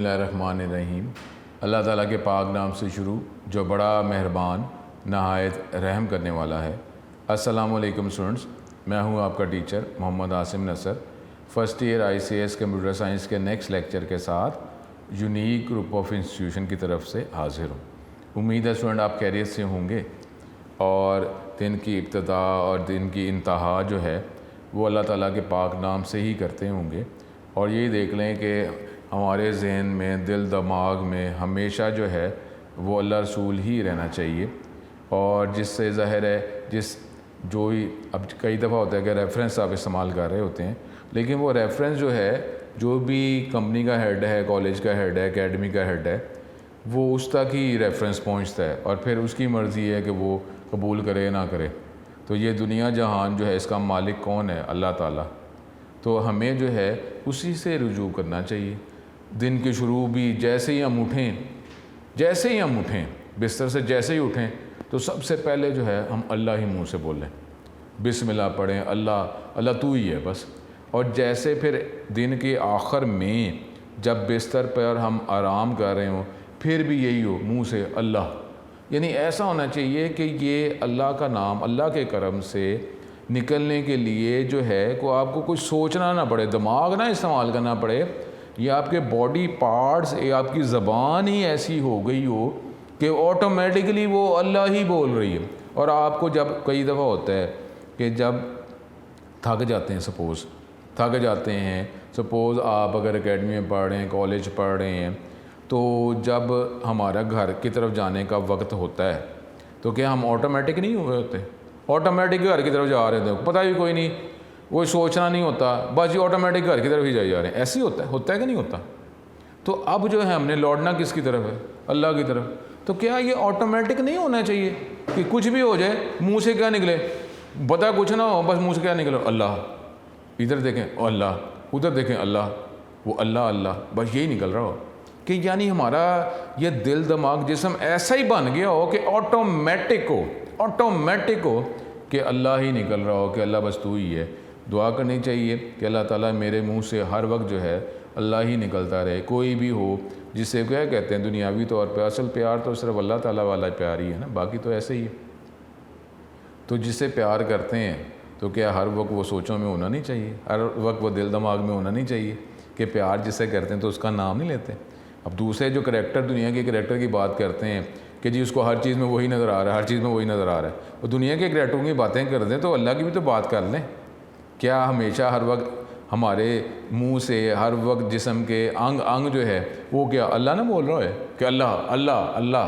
बिस्मिल्लाहिर्रहमानिर्रहीम। अल्लाह ताला के पाक नाम से शुरू जो बड़ा मेहरबान नहायत रहम करने वाला है। अस्सलाम वालेकुम स्टूडेंट्स, मैं हूं आपका teacher Mohammad Asim Nasar, first year ICS computer science के नेक्स्ट लेक्चर के साथ यूनिक ग्रुप ऑफ इंस्टीट्यूशन की तरफ से हाज़िर हूँ। उम्मीद है स्टूडेंट आप खैरियत से होंगे और दिन की इब्तिदा और दिन की इंतहा जो है वो अल्लाह ताला के पाक नाम से ही करते होंगे। और ये देख लें कि हमारे जहन में, दिल दिमाग में हमेशा जो है वो अल्लाह रसूल ही रहना चाहिए। और जिससे ज़ाहिर है जो ही अब कई दफ़ा होता है कि रेफरेंस आप इस्तेमाल कर रहे होते हैं, लेकिन वो रेफरेंस जो है जो भी कंपनी का हेड है, कॉलेज का हेड है, एकेडमी का हेड है, वो उस तक ही रेफरेंस पहुंचता है और फिर उसकी मर्ज़ी है कि वो कबूल करे ना करे। तो ये दुनिया जहान जो है इसका मालिक कौन है? अल्लाह ताला। तो हमें जो है उसी से रुजू करना चाहिए। दिन के शुरू भी जैसे ही हम उठें बिस्तर से जैसे ही उठें तो सबसे पहले जो है हम अल्लाह ही मुंह से बोलें, बिस्मिल्लाह पढ़ें, अल्लाह अल्लाह तू ही है बस। और जैसे फिर दिन के आखिर में जब बिस्तर पर हम आराम कर रहे हों फिर भी यही हो, मुंह से अल्लाह। यानी ऐसा होना चाहिए कि ये अल्लाह का नाम अल्लाह के करम से निकलने के लिए जो है को आपको कुछ सोचना ना पड़े, दिमाग ना इस्तेमाल करना पड़े, या आपके बॉडी पार्ट्स या आपकी ज़बान ही ऐसी हो गई हो कि ऑटोमेटिकली वो अल्लाह ही बोल रही है। और आपको जब कई दफ़ा होता है कि जब थक जाते हैं, सपोज़ आप अगर एकेडमी में पढ़ रहे हैं, कॉलेज पढ़ रहे हैं, तो जब हमारा घर की तरफ जाने का वक्त होता है तो क्या हम ऑटोमेटिक नहीं हुए होते? ऑटोमेटिक घर की तरफ जा रहे थे, पता भी कोई नहीं, वो सोचना नहीं होता, बस ये ऑटोमेटिक घर की तरफ ही जा रहे हैं। ऐसे ही होता है कि नहीं होता? तो अब जो है हमने लौटना किसकी तरफ है? अल्लाह की तरफ। तो क्या ये ऑटोमेटिक नहीं होना चाहिए कि कुछ भी हो जाए मुंह से क्या निकले, पता कुछ ना हो, बस मुंह से क्या निकले? अल्लाह, इधर देखें अल्लाह, उधर देखें अल्लाह, वो अल्लाह अल्लाह, बस यही निकल रहा हो। कि यानी हमारा ये दिल दिमाग जिस्म ऐसा ही बन गया हो कि ऑटोमेटिक हो कि अल्लाह ही निकल रहा हो, कि अल्लाह बस तू ही है। दुआ करनी चाहिए कि अल्लाह ताला मेरे मुंह से हर वक्त जो है अल्लाह ही निकलता रहे। कोई भी हो जिससे क्या कहते हैं दुनियावी तौर पे, असल प्यार तो सिर्फ अल्लाह ताला वाला प्यार ही है ना, बाकी तो ऐसे ही है। तो जिससे प्यार करते हैं तो क्या हर वक्त वो सोचों में होना नहीं चाहिए, हर वक्त वो दिल दिमाग में होना नहीं चाहिए कि प्यार जिससे करते हैं तो उसका नाम नहीं लेते। अब दूसरे जो करैक्टर, दुनिया के करैक्टर की बात करते हैं कि जी उसको हर चीज़ में वही नज़र आ रहा है, हर चीज़ में वही नज़र आ रहा है, और दुनिया के करैक्टरों की बातें कर दें तो अल्लाह की भी तो बात कर लें। क्या हमेशा हर वक्त हमारे मुंह से, हर वक्त जिस्म के अंग जो है वो क्या अल्लाह ना बोल रहा है कि अल्लाह अल्लाह अल्लाह,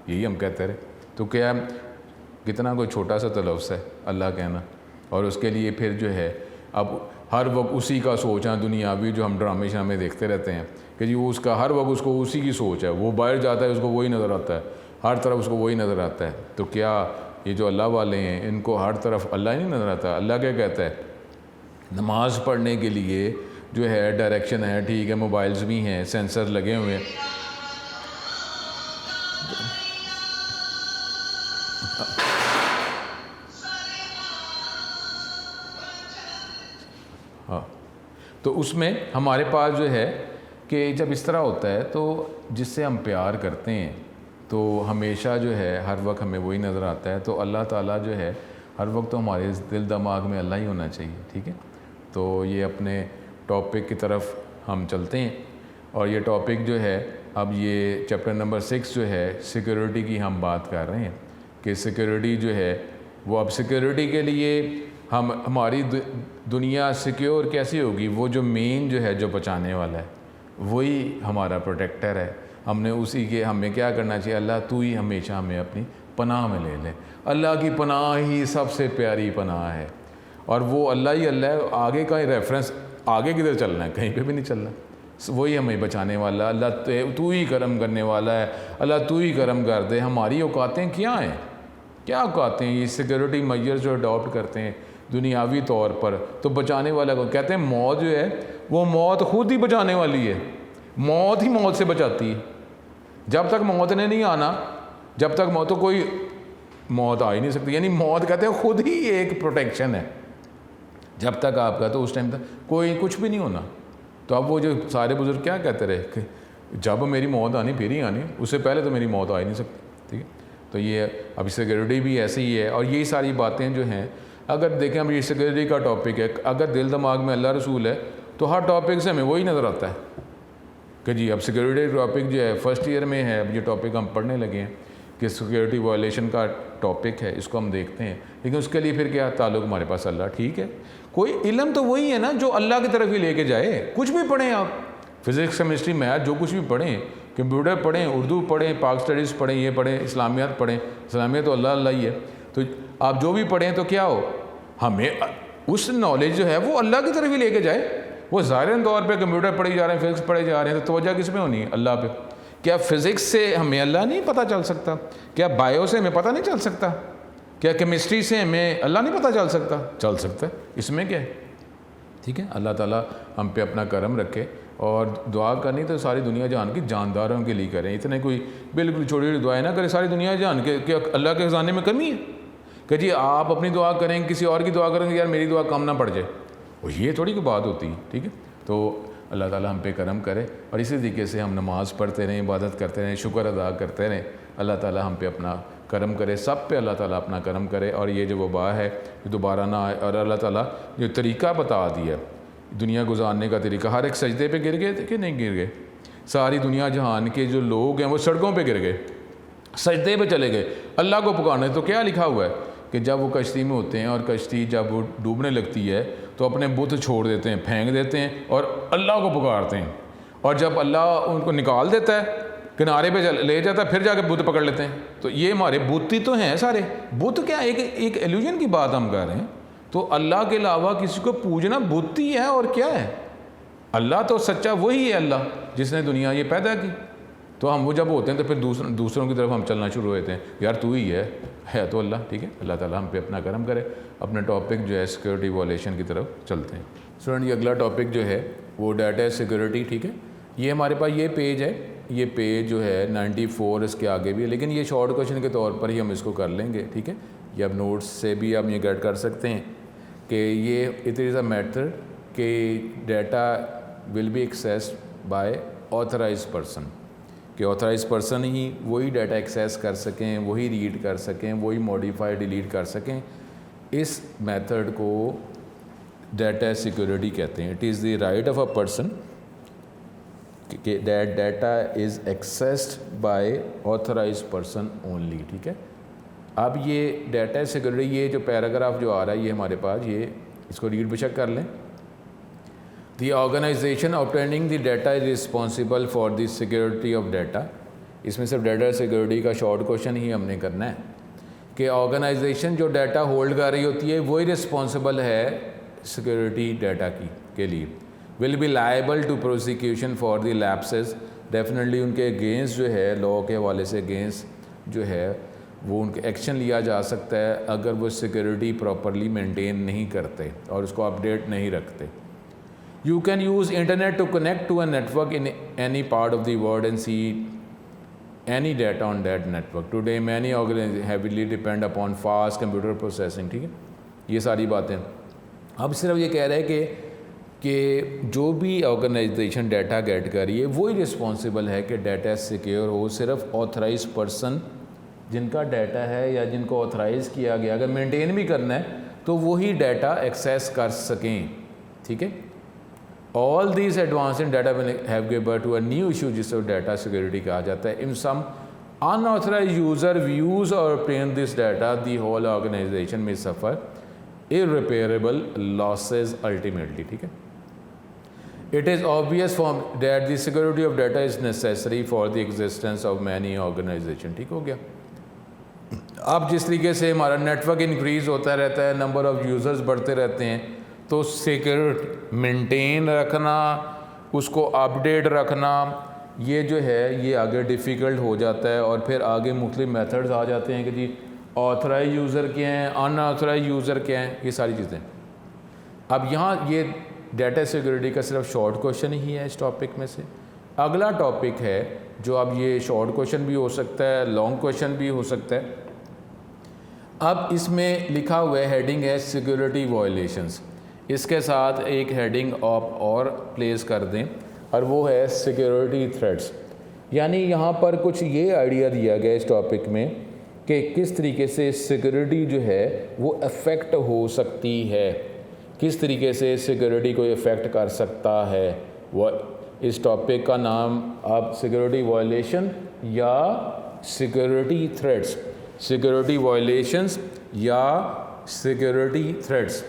यही हम कहते रहे? तो क्या कितना कोई छोटा सा तलफ्ज़ है अल्लाह कहना, और उसके लिए फिर जो है अब हर वक्त उसी का सोचना, दुनियावी जो हम ड्रामे शामे देखते रहते हैं कि जी वो उसका हर वक्त उसको उसी की सोच है, वो बाहर जाता है उसको वही नज़र आता है, हर तरफ उसको वही नज़र आता है। तो क्या ये जो अल्लाह वाले हैं इनको हर तरफ अल्लाह ही नहीं नज़र आता? अल्लाह क्या कहता है, नमाज़ पढ़ने के लिए जो है डायरेक्शन है, ठीक है, मोबाइल्स भी हैं, सेंसर लगे हुए हैं। हाँ, तो उसमें हमारे पास जो है कि जब इस तरह होता है तो जिससे हम प्यार करते हैं तो हमेशा जो है हर वक्त हमें वही नज़र आता है। तो अल्लाह ताला जो है हर वक्त तो हमारे दिल दिमाग में अल्लाह ही होना चाहिए, ठीक है। तो ये अपने टॉपिक की तरफ हम चलते हैं, और ये टॉपिक जो है अब ये चैप्टर नंबर 6 जो है सिक्योरिटी की हम बात कर रहे हैं कि सिक्योरिटी जो है वो, अब सिक्योरिटी के लिए हमारी दुनिया सिक्योर कैसी होगी? वो जो मेन जो है जो बचाने वाला है वही हमारा प्रोटेक्टर है। हमने उसी के, हमें क्या करना चाहिए? अल्लाह तू ही हमेशा हमें अपनी पनाह में ले ले। अल्लाह की पनाह ही सबसे प्यारी पनाह है, और वो अल्लाह ही अल्लाह है। आगे का रेफरेंस, आगे किधर चलना है? कहीं पे भी नहीं चलना। वही हमें बचाने वाला, अल्लाह तू ही करम करने वाला है, अल्लाह तू ही करम कर दे। हमारी औकातें क्या हैं? क्या औकातें? ये सिक्योरिटी मेजर जो अडॉप्ट करते हैं दुनियावी तौर पर, तो बचाने वाला को कहते हैं मौत जो है वो मौत खुद ही बचाने वाली है। मौत ही मौत से बचाती है। जब तक मौत ने नहीं आना, जब तक मौत, तो कोई मौत आ ही नहीं सकती। यानी मौत कहते हैं खुद ही एक प्रोटेक्शन है। जब तक आपका, तो उस टाइम तक कोई कुछ भी नहीं होना। तो अब वो जो सारे बुजुर्ग क्या कहते रहे कि जब मेरी मौत आनी फिर ही आनी, उससे पहले तो मेरी मौत आ ही नहीं सकती, ठीक है। तो ये अभी सिक्योरिटी भी ऐसे ही है। और यही सारी बातें जो हैं, अगर देखें अब ये सिक्योरिटी का टॉपिक है, अगर दिल दिमाग में अल्लाह रसूल है तो हर टॉपिक से हमें वही नज़र आता है कि जी अब सिक्योरिटी टॉपिक जो है फर्स्ट ईयर में है, अब ये टॉपिक हम पढ़ने लगे हैं कि सिक्योरिटी वायलेशन का टॉपिक है, इसको हम देखते हैं। लेकिन उसके लिए फिर क्या ताल्लुक़ हमारे पास अल्लाह, ठीक है। कोई इल्म तो वही है ना जो अल्लाह की तरफ ही लेके जाए। कुछ भी पढ़ें आप, फिज़िक्स केमिस्ट्री मैथ जो कुछ भी पढ़ें, कंप्यूटर पढ़ें, उर्दू पढ़ें, पाक स्टडीज़ पढ़ें, ये पढ़ें, इस्लामियात पढ़ें, इस्लामियत तो अल्लाह अल्लाह ही है। तो आप जो भी पढ़ें तो क्या हो, हमें उस नॉलेज जो है वो अल्लाह की तरफ ही लेके जाए। वो ज़ाहिर तौर पे कंप्यूटर पढ़े जा रहे हैं, फिज़िक्स पढ़े जा रहे हैं, तो तवज्जो किस में होनी है, अल्लाह पे। क्या फ़िज़िक्स से हमें अल्लाह नहीं पता चल सकता? क्या बायो से हमें पता नहीं चल सकता? क्या केमिस्ट्री से हमें अल्लाह नहीं पता चल सकता? चल सकता है, इसमें क्या है, ठीक है। अल्लाह ताला हम पे अपना करम रखे। और दुआ करनी तो सारी दुनिया जहान की जानदारों के लिए करें, इतने कोई बिल्कुल छोटी छोटी दुआएं ना करें सारी दुनिया जहान के। क्या अल्लाह के ख़जाने में कमी है कि जी आप अपनी दुआ करें, किसी और की दुआ करेंगे, यार मेरी दुआ कम ना पड़ जाए, और ये थोड़ी की बात होती है, ठीक है। तो अल्लाह ताला हम पे करम करे और इसी तरीके से हम नमाज़ पढ़ते रहें, इबादत करते रहें, शुक्र अदा करते रहें। अल्लाह ताला हम पे अपना करम करे, सब पे अल्लाह ताला अपना करम करे, और ये जो वबा है ये दोबारा ना आए। और अल्लाह ताला जो तरीका बता दिया दुनिया गुजारने का तरीका, हर एक सजदे पे गिर गए थे कि नहीं गिर गए? सारी दुनिया जहान के जो लोग हैं वो सड़कों पे गिर गए, सजदे पे चले गए अल्लाह को पुकारने। तो क्या लिखा हुआ है कि जब वो कश्ती में होते हैं और कश्ती जब वो डूबने लगती है तो अपने बुत छोड़ देते हैं, फेंक देते हैं और अल्लाह को पुकारते हैं। और जब अल्लाह उनको निकाल देता है, किनारे पे ले जाता है, फिर जाके बुत पकड़ लेते हैं। तो ये हमारे बुत ही तो हैं सारे। बुत क्या, एक एल्यूजन की बात हम कर रहे हैं। तो अल्लाह के अलावा किसी को पूजना बुत ही है, और क्या है। अल्लाह तो सच्चा वही है, अल्लाह जिसने दुनिया ये पैदा की। तो हम वो जब होते हैं तो फिर दूसरों की तरफ हम चलना शुरू होते हैं, यार तू ही है तो अल्लाह, ठीक है। अल्लाह ताला हम पे अपना करम करे। अपना टॉपिक जो है सिक्योरिटी वायलेशन की तरफ चलते हैं। स्टूडेंट, ये अगला टॉपिक जो है वो डाटा सिक्योरिटी, ठीक है। ये हमारे पास ये पेज है, ये पेज जो है 94 इसके आगे भी है, लेकिन ये शॉर्ट क्वेश्चन के तौर पर ही हम इसको कर लेंगे, ठीक है। ये अब नोट्स से भी आप ये गेट कर सकते हैं कि ये इट इज़ अ मेथड कि data will be accessed by authorise person, कि ऑथराइज पर्सन ही वही डाटा एक्सेस कर सकें, वही रीड कर सकें, वही मॉडिफाई डिलीट कर सकें। इस मेथड को डाटा सिक्योरिटी कहते हैं। It is the right of a person that data is accessed by authorise person only, ठीक है। अब ये डाटा सिक्योरिटी, ये जो पैराग्राफ जो आ रहा है ये हमारे पास, ये इसको रीड बेशक कर लें। The organization obtaining the data is responsible for the security of data। इसमें सिर्फ डाटा सिक्योरिटी का शॉर्ट क्वेश्चन ही हमने करना है कि ऑर्गेनाइजेशन जो डाटा होल्ड कर रही होती है वही रिस्पॉन्सिबल है सिक्योरिटी डाटा की के लिए। Will be liable to prosecution for the lapses, definitely उनके अगेंस्ट जो है लॉ के हवाले से अगेंस्ट जो है वो उनके एक्शन लिया जा सकता है अगर वो सिक्योरिटी प्रॉपरली मेंटेन नहीं करते और उसको अपडेट नहीं रखते। You can use internet to connect to a network in any part of the world and see any data on that network. Today many organizations heavily depend upon fast computer processing, ठीक है। ये सारी बातें अब सिर्फ ये कह रहे हैं कि जो भी ऑर्गेनाइजेशन डाटा गेट कर रही है वही रिस्पॉन्सिबल है कि डाटा सिक्योर हो। सिर्फ ऑथराइज पर्सन जिनका डाटा है या जिनको ऑथराइज़ किया गया अगर मेंटेन भी करना है तो वही डाटा एक्सेस कर सकें, ठीक है। All these advances in data will have given birth to a new issue जिसको डाटा सिक्योरिटी कहा जाता है। If some unauthorized user views or obtain this data, the whole organization may suffer irreparable losses ultimately, ठीक है। It is obvious from that the security of data is necessary for the existence of many organization, ठीक हो गया। अब जिस तरीके से हमारा नेटवर्क इंक्रीज़ होता रहता है, नंबर ऑफ़ यूज़र्स बढ़ते रहते हैं, तो सिक्योरिटी मेंटेन रखना, उसको अपडेट रखना, ये जो है ये आगे डिफ़िकल्ट हो जाता है। और फिर आगे मुख्तलिफ मेथड्स आ जाते हैं कि जी ऑथराइज यूज़र क्या हैं, अनऑथराइज यूज़र क्या हैं, ये सारी चीज़ें। अब यहाँ ये डाटा सिक्योरिटी का सिर्फ शॉर्ट क्वेश्चन ही है इस टॉपिक में से। अगला टॉपिक है जो अब ये शॉर्ट क्वेश्चन भी हो सकता है, लॉन्ग क्वेश्चन भी हो सकता है। अब इसमें लिखा हुआ है, हेडिंग है सिक्योरिटी वायलेशंस। इसके साथ एक हेडिंग आप और प्लेस कर दें, और वो है सिक्योरिटी थ्रेट्स। यानी यहाँ पर कुछ ये आइडिया दिया गया इस टॉपिक में कि किस तरीके से सिक्योरिटी जो है वो अफेक्ट हो सकती है, किस तरीके से सिक्योरिटी को इफ़ेक्ट कर सकता है। वह इस टॉपिक का नाम आप सिक्योरिटी वायलेशन या सिक्योरिटी थ्रेट्स, सिक्योरिटी वायलेशंस या security threats.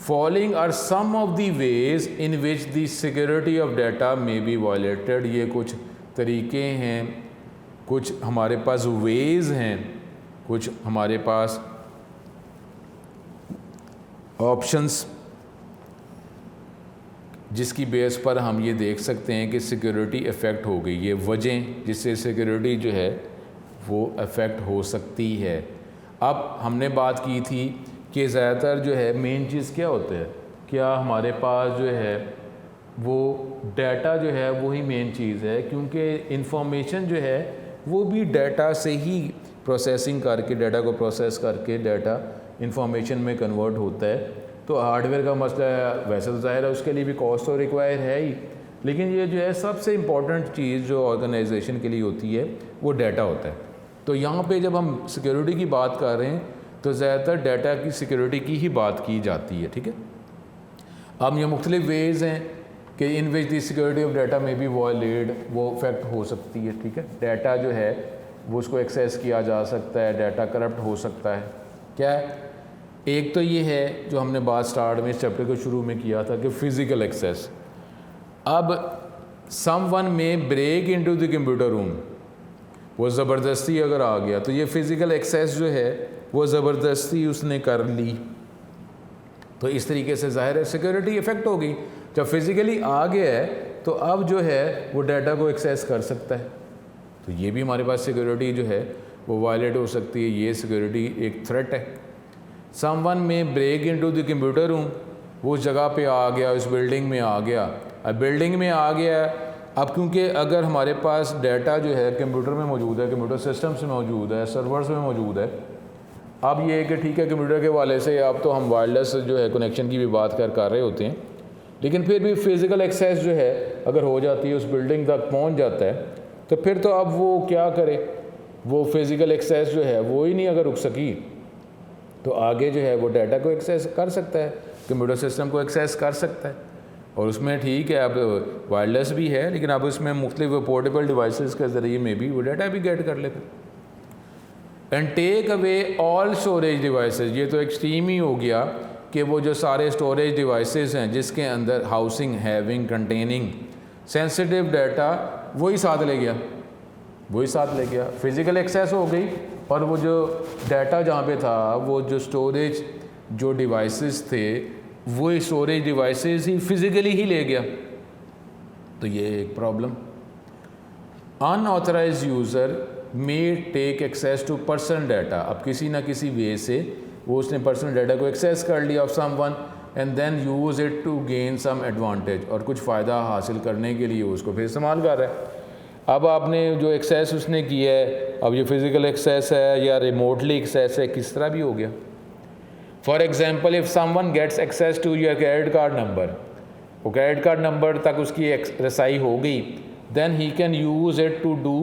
Following are some of the ways in which the security of data may be violated. ये कुछ तरीके हैं, कुछ हमारे पास वेज हैं, कुछ हमारे पास ऑप्शंस जिसकी बेस पर हम ये देख सकते हैं कि सिक्योरिटी इफ़ेक्ट हो गई। ये वजह जिससे सिक्योरिटी जो है वो इफ़ेक्ट हो सकती है। अब हमने बात की थी कि ज़्यादातर जो है मेन चीज़ क्या होता है, क्या हमारे पास जो है वो डाटा जो है वही मेन चीज़ है, क्योंकि इंफॉर्मेशन जो है वो भी डाटा से ही प्रोसेसिंग करके, डाटा को प्रोसेस करके डाटा इंफॉर्मेशन में कन्वर्ट होता है। तो हार्डवेयर का मसला है, वैसे तो ज़ाहिर है उसके लिए भी कॉस्ट तो रिक्वायर है ही, लेकिन ये जो है सबसे इम्पॉर्टेंट चीज़ जो ऑर्गेनाइजेशन के लिए होती है वो डाटा होता है। तो यहाँ पे जब हम सिक्योरिटी की बात कर रहे हैं तो ज़्यादातर डाटा की सिक्योरिटी की ही बात की जाती है, ठीक है। अब ये मुख्तलिफ वेज़ हैं कि in which the security of data may be violet, वो इफेक्ट हो सकती है, ठीक है। डाटा जो है वो उसको एक्सेस किया जा सकता है, डाटा करप्ट हो सकता है। क्या है, एक तो ये है जो हमने बात स्टार्ट में इस चैप्टर के शुरू में किया था कि फ़िज़िकल एक्सेस। अब someone may break into the computer room, वो ज़बरदस्ती अगर आ गया तो ये फ़िज़िकल एक्सेस जो है वो ज़बरदस्ती उसने कर ली, तो इस तरीके से ज़ाहिर है सिक्योरिटी इफ़ेक्ट हो गई। जब फिज़िकली आ गया है तो अब जो है वो डाटा को एक्सेस कर सकता है, तो ये भी हमारे पास सिक्योरिटी जो है वो वायलेट हो सकती है। ये सिक्योरिटी एक थ्रेट है। Someone may break into the computer room, वो उस जगह पे आ गया, उस बिल्डिंग में आ गया। अब बिल्डिंग में आ गया, अब क्योंकि अगर हमारे पास डाटा जो है कंप्यूटर में मौजूद है, कंप्यूटर सिस्टम्स में मौजूद है, सर्वर्स में मौजूद है। अब ये है कि ठीक है कंप्यूटर के वाले से अब तो हम वायरलेस जो है कनेक्शन की भी बात कर रहे होते हैं, लेकिन फिर भी फ़िज़िकल एक्सेस जो है अगर हो जाती है, उस बिल्डिंग तक पहुंच जाता है, तो फिर तो अब वो क्या करे, वो फ़िज़िकल एक्सेस जो है वो ही नहीं अगर रुक सकी तो आगे जो है वो डाटा को एक्सेस कर सकता है, कंप्यूटर सिस्टम को एक्सेस कर सकता है। और उसमें ठीक है अब वायरलेस भी है, लेकिन अब उसमें मुख्तलिफ पोर्टेबल डिवाइसेस के ज़रिए में भी वो डाटा भी गेट कर लेते। And take away all storage devices, ये तो एक्सट्रीम ही हो गया कि वो जो सारे स्टोरेज डिवाइसेस हैं जिसके अंदर housing, having, containing sensitive data, वही साथ ले गया, वही साथ ले गया। फिज़िकल एक्सेस हो गई और वो जो डाटा जहाँ पे था, वो जो स्टोरेज जो डिवाइसेस थे वो स्टोरेज डिवाइसेस ही फिज़िकली ही ले गया, तो ये एक problem. Unauthorised user may take access to personal data, अब किसी ना किसी वे से वो उसने पर्सनल डाटा को एक्सेस कर लिया of someone and then use it to gain some advantage, और कुछ फ़ायदा हासिल करने के लिए उसको फिर इस्तेमाल कर रहा है। अब आपने जो एक्सेस उसने किया है, अब ये फ़िज़िकल एक्सेस है या रिमोटली एक्सेस है, किस तरह भी हो गया। For example if someone gets access to your credit card number, वो क्रेडिट कार्ड नंबर तक उसकी रसाई हो गई, then he can use it to do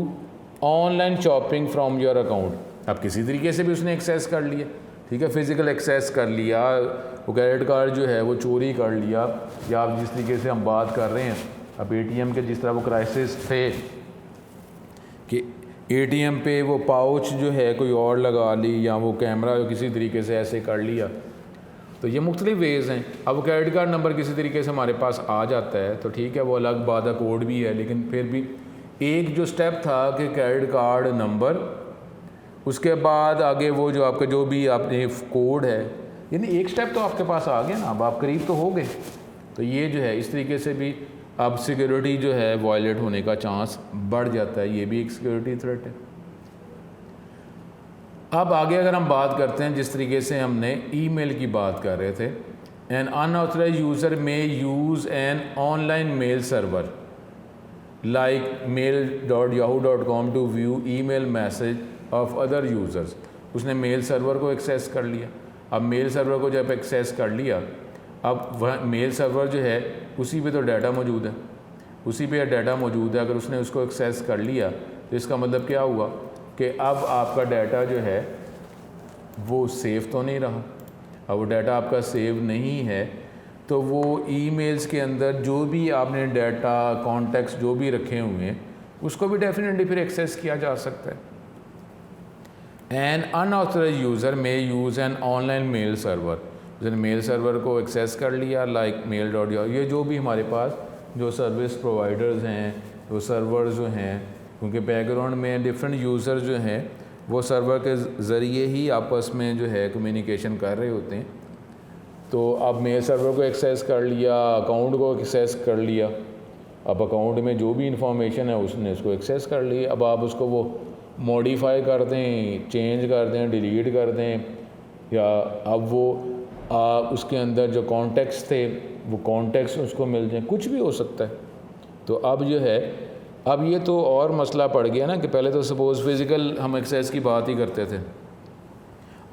online shopping from your account. अब किसी तरीके से भी उसने एक्सेस कर लिया, ठीक है, फ़िज़िकल एक्सेस कर लिया, वो क्रेडिट कार्ड जो है वो चोरी कर लिया, या आप जिस तरीके से हम बात कर रहे हैं अब एटीएम के, जिस तरह वो क्राइसिस थे कि एटीएम पे वो पाउच जो है कोई और लगा ली, या वो कैमरा किसी तरीके से ऐसे कर लिया, तो ये मुख्तलिफ वेज़ हैं। अब वो क्रेडिट कार्ड नंबर किसी तरीके से हमारे पास आ जाता है तो ठीक है, वो अलग बात है, कोड भी है, लेकिन फिर भी एक जो स्टेप था कि क्रेडिट कार्ड नंबर, उसके बाद आगे वो जो आपका जो भी आपने कोड है, यानी एक स्टेप तो आपके पास आ गया ना, अब आप करीब तो हो गए। तो ये जो है इस तरीके से भी अब सिक्योरिटी जो है वायलेट होने का चांस बढ़ जाता है, ये भी एक सिक्योरिटी थ्रेट है। अब आगे अगर हम बात करते हैं, जिस तरीके से हमने ईमेल की बात कर रहे थे, an unauthorised user may use an online mail server like mail.yahoo.com to view email message of other users. उसने मेल सर्वर को एक्सेस कर लिया। अब मेल सर्वर को जब एक्सेस कर लिया, अब वह मेल सर्वर जो है उसी पे तो डाटा मौजूद है। उसी पे डाटा मौजूद है, अगर उसने उसको एक्सेस कर लिया तो इसका मतलब क्या हुआ कि अब आपका डाटा जो है वो सेव तो नहीं रहा। अब वो डाटा आपका सेव नहीं है तो वो ईमेल्स के अंदर जो भी आपने डाटा कॉन्टेक्ट्स जो भी रखे हुए हैं उसको भी डेफिनेटली फिर एक्सेस किया जा सकता है। An unauthorised user may use an online mail server, जैसे मेल सर्वर को एक्सेस कर लिया लाइक mail.com, ये जो भी हमारे पास जो सर्विस प्रोवाइडर्स हैं, वो सर्वर जो हैं, क्योंकि बैकग्राउंड में डिफरेंट यूज़र जो हैं वो सर्वर के ज़रिए ही आपस में जो है कम्युनिकेशन कर रहे होते हैं। तो अब मेल सर्वर को एक्सेस कर लिया, अकाउंट को एक्सेस कर लिया, अब अकाउंट में जो भी इंफॉर्मेशन है उसने उसको एक्सेस कर ली। अब आप उसको वो मॉडिफाई कर दें, चेंज कर दें, डिलीट कर दें, या अब वो उसके अंदर जो कॉन्टेक्ट्स थे वो कॉन्टेक्ट्स उसको मिल जाए, कुछ भी हो सकता है। तो अब जो है अब ये तो और मसला पड़ गया ना कि पहले तो सपोज़ फ़िज़िकल हम एक्सेस की बात ही करते थे,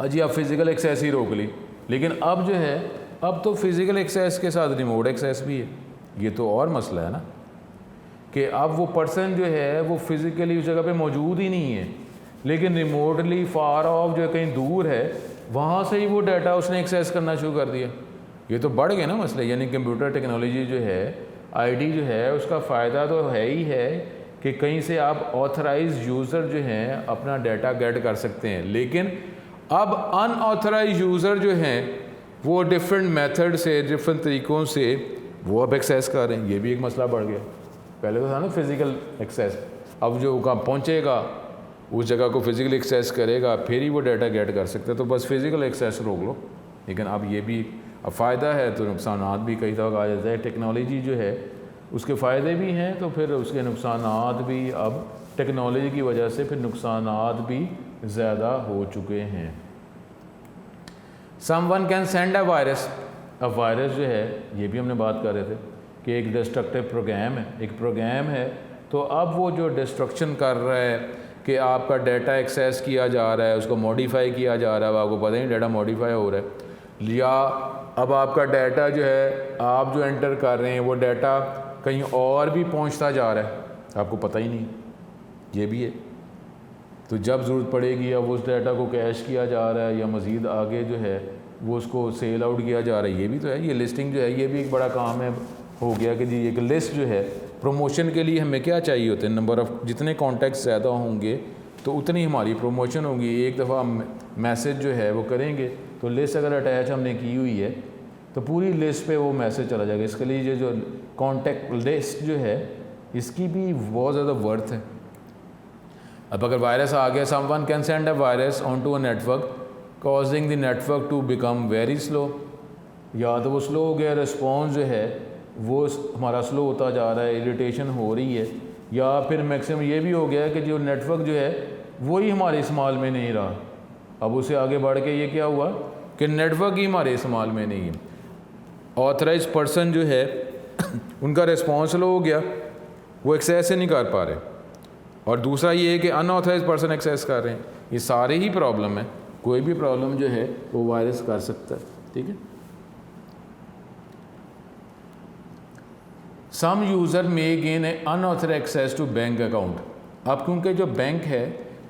अजी आप फ़िज़िकल एक्सेस ही रोक ली, लेकिन अब जो है अब तो फ़िज़िकल एक्सेस के साथ रिमोट एक्सेस भी है। ये तो और मसला है ना कि अब वो पर्सन जो है वो फ़िज़िकली उस जगह पे मौजूद ही नहीं है, लेकिन रिमोटली फार ऑफ जो कहीं दूर है वहाँ से ही वो डाटा उसने एक्सेस करना शुरू कर दिया। ये तो बढ़ गए ना मसले, यानी कंप्यूटर टेक्नोलॉजी जो है, आईटी जो है, उसका फ़ायदा तो है ही है कि कहीं से आप ऑथराइज्ड यूज़र जो हैं अपना डाटा गेट कर सकते हैं, लेकिन अब अनऑथराइज्ड यूज़र जो हैं वो डिफरेंट मेथड से, डिफरेंट तरीक़ों से वो अब एक्सेस कर रहे हैं। ये भी एक मसला बढ़ गया। पहले तो था ना फ़िज़िकल एक्सेस, अब जो कहाँ पहुँचेगा उस जगह को फ़िज़िकल एक्सेस करेगा फिर ही वो डाटा गेट कर सकते हैं, तो बस फ़िज़िकल एक्सेस रोक लो। लेकिन अब ये भी अब फ़ायदा है तो नुकसानात भी कई दफ़ा आ जाता है। टेक्नोलॉजी जो है उसके फ़ायदे भी हैं तो फिर उसके नुकसानात भी, अब टेक्नोलॉजी की वजह से फिर नुकसानात भी ज़्यादा हो चुके हैं। Someone can send a virus, अब वायरस जो है ये भी हमने बात कर रहे थे कि एक डिस्ट्रक्टिव प्रोग्राम है, एक प्रोग्राम है, तो अब वो जो डिस्ट्रक्शन कर रहा है कि आपका डाटा एक्सेस किया जा रहा है, उसको मॉडिफाई किया जा रहा है, आपको पता नहीं डाटा मॉडिफाई हो रहा है, या अब आपका डाटा जो है आप जो एंटर कर रहे हैं वो डाटा कहीं और भी पहुंचता जा रहा है, आपको पता ही नहीं, ये भी है। तो जब ज़रूरत पड़ेगी अब उस डाटा को कैश किया जा रहा है या मज़ीद आगे जो है वो उसको सेल आउट किया जा रहा है, ये भी तो है। ये लिस्टिंग जो है ये भी एक बड़ा काम है, हो गया कि जी एक लिस्ट जो है प्रमोशन के लिए हमें क्या चाहिए होते हैं, नंबर ऑफ़ जितने कॉन्टैक्ट्स ज़्यादा होंगे तो उतनी हमारी प्रमोशन होगी। एक दफ़ा मैसेज जो है वो करेंगे तो लिस्ट अगर अटैच हमने की हुई है तो पूरी लिस्ट पे वो मैसेज चला जाएगा। इसके लिए ये जो कॉन्टैक्ट लिस्ट जो है इसकी भी बहुत ज़्यादा वर्थ है। अब अगर वायरस आ गया, someone can send a virus on to a network causing the network to become very slow, या तो वो स्लो हो गया, रिस्पॉन्स जो है वो हमारा स्लो होता जा रहा है, इरिटेशन हो रही है, या फिर मैक्सिमम ये भी हो गया कि जो नेटवर्क जो है वही हमारे इस्तेमाल में नहीं रहा। अब उससे आगे बढ़ के ये क्या हुआ कि नेटवर्क ही हमारे इस्तेमाल में नहीं है, ऑथराइज्ड पर्सन जो है उनका रिस्पॉन्स स्लो हो गया, वो एक्सेस ही नहीं कर पा रहे, और दूसरा ये है कि अनऑथराइज्ड पर्सन एक्सेस कर रहे हैं। ये सारे ही प्रॉब्लम है, कोई भी प्रॉब्लम जो है वो वायरस कर सकता है, ठीक है। Some user may gain unauthorized access to bank account. अब क्योंकि जो बैंक है,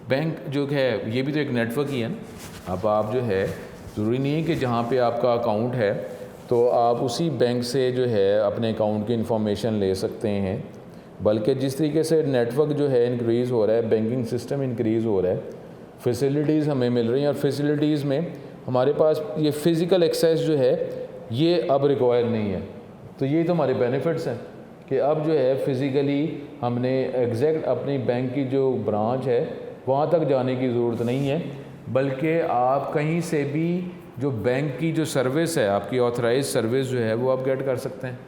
बैंक जो है ये भी तो एक नेटवर्क ही है ना। अब आप जो है ज़रूरी नहीं है कि जहाँ पे आपका अकाउंट है तो आप उसी बैंक से जो है अपने अकाउंट की इंफॉर्मेशन ले सकते हैं, बल्कि जिस तरीके से नेटवर्क जो है इंक्रीज़ हो रहा है, बैंकिंग सिस्टम इंक्रीज़ हो रहा है, फैसिलिटीज़ हमें मिल रही हैं, और फैसिलिटीज़ में हमारे पास ये फ़िज़िकल एक्सेस जो है ये अब रिक्वायर नहीं है। तो ये तो हमारे बेनिफिट्स हैं कि अब जो है फ़िज़िकली हमने एग्जैक्ट अपनी बैंक की जो ब्रांच है वहाँ तक जाने की ज़रूरत नहीं है, बल्कि आप कहीं से भी जो बैंक की जो सर्विस है, आपकी ऑथराइज सर्विस जो है वो आप गेट कर सकते हैं।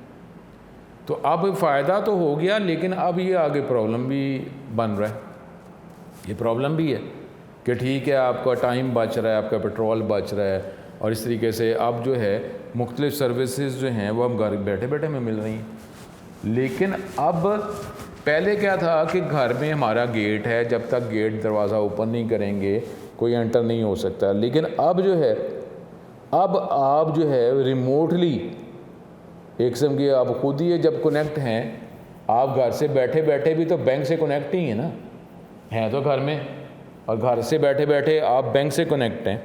तो अब फ़ायदा तो हो गया, लेकिन अब ये आगे प्रॉब्लम भी बन रहा है। ये प्रॉब्लम भी है कि ठीक है आपका टाइम बच रहा है, आपका पेट्रोल बच रहा है, और इस तरीके से अब जो है मुख्तलिफ़ सर्विसेज जो हैं वो अब घर बैठे बैठे हमें मिल रही हैं। लेकिन अब पहले क्या था कि घर में हमारा गेट है, जब तक गेट दरवाज़ा ओपन नहीं करेंगे कोई एंटर नहीं हो सकता। लेकिन अब जो है अब आप जो है रिमोटली एक किस्म की आप खुद ही जब कनेक्ट हैं आप घर से बैठे बैठे भी तो बैंक से कनेक्ट ही है ना, हैं तो घर में, और घर से बैठे बैठे आप बैंक से कनेक्ट हैं।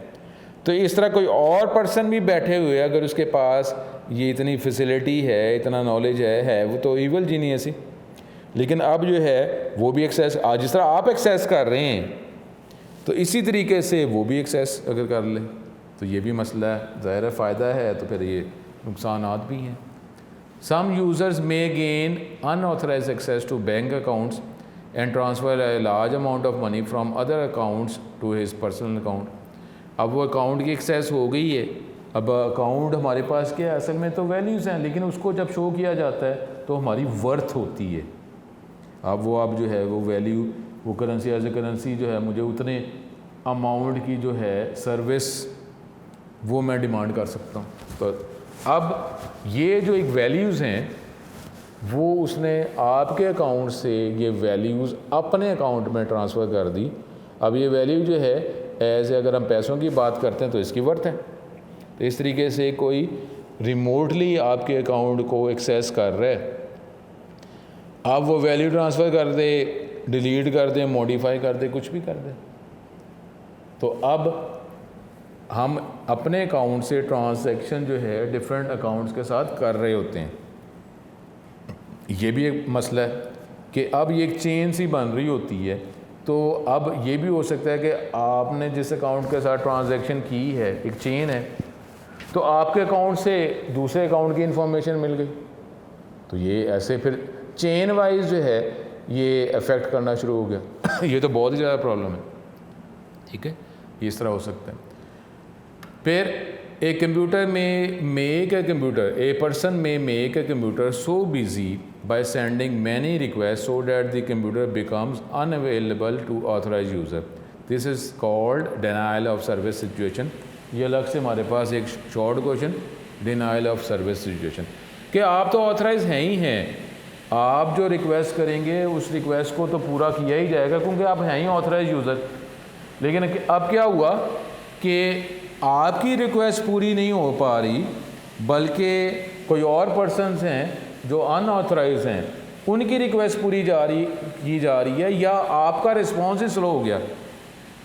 तो इस तरह कोई और पर्सन भी बैठे हुए अगर उसके पास ये इतनी फैसिलिटी है, इतना नॉलेज है वो तो ईवल जीनियस ही। लेकिन अब जो है वो भी एक्सेस, जिस तरह आप एक्सेस कर रहे हैं तो इसी तरीके से वो भी एक्सेस अगर कर ले तो ये भी मसला है। ज़ाहिर फ़ायदा है तो फिर ये नुकसानात भी हैं। Some users may gain unauthorize access to bank accounts and transfer a large amount of money from other accounts to his personal account. अब वो अकाउंट की एक्सेस हो गई है, अब अकाउंट हमारे पास क्या है, असल में तो वैल्यूज़ हैं, लेकिन उसको जब शो किया जाता है तो हमारी वर्थ होती है। अब जो है वो वैल्यू, वो करेंसी एज ए करेंसी जो है, मुझे उतने अमाउंट की जो है सर्विस वो मैं डिमांड कर सकता हूँ। तो अब ये जो एक वैल्यूज़ हैं वो उसने आपके अकाउंट से ये वैल्यूज़ अपने अकाउंट में ट्रांसफ़र कर दी। अब ये वैल्यू जो है एज अगर हम पैसों की बात करते हैं तो इसकी वर्थ है। तो इस तरीके से कोई रिमोटली आपके अकाउंट को एक्सेस कर रहा है, आप वो वैल्यू ट्रांसफ़र कर दे, डिलीट कर दें, मॉडिफाई कर दे, कुछ भी कर दे, तो अब हम अपने अकाउंट से ट्रांजैक्शन जो है डिफरेंट अकाउंट्स के साथ कर रहे होते हैं। ये भी एक मसला है कि अब ये एक चेन सी बन रही होती है। तो अब ये भी हो सकता है कि आपने जिस अकाउंट के साथ ट्रांजैक्शन की है, एक चेन है, तो आपके अकाउंट से दूसरे अकाउंट की इन्फॉर्मेशन मिल गई, तो ये ऐसे फिर चेन वाइज जो है ये अफेक्ट करना शुरू हो गया। ये तो बहुत ही ज़्यादा प्रॉब्लम है, ठीक है, ये इस तरह हो सकता है। फिर a computer may make a computer, a person may make a computer so busy by sending many requests so that the computer becomes unavailable to authorized user. This is called denial of service situation. ये अलग से हमारे पास एक short question, denial of service situation, कि आप तो authorise हैं ही हैं, आप जो रिक्वेस्ट करेंगे उस रिक्वेस्ट को तो पूरा किया ही जाएगा क्योंकि आप हैं ही ऑथराइज यूज़र। लेकिन अब क्या हुआ कि आपकी रिक्वेस्ट पूरी नहीं हो पा रही, बल्कि कोई और पर्सनस हैं जो अनऑथराइज हैं, उनकी रिक्वेस्ट पूरी की जा रही है, या आपका रिस्पॉन्स ही स्लो हो गया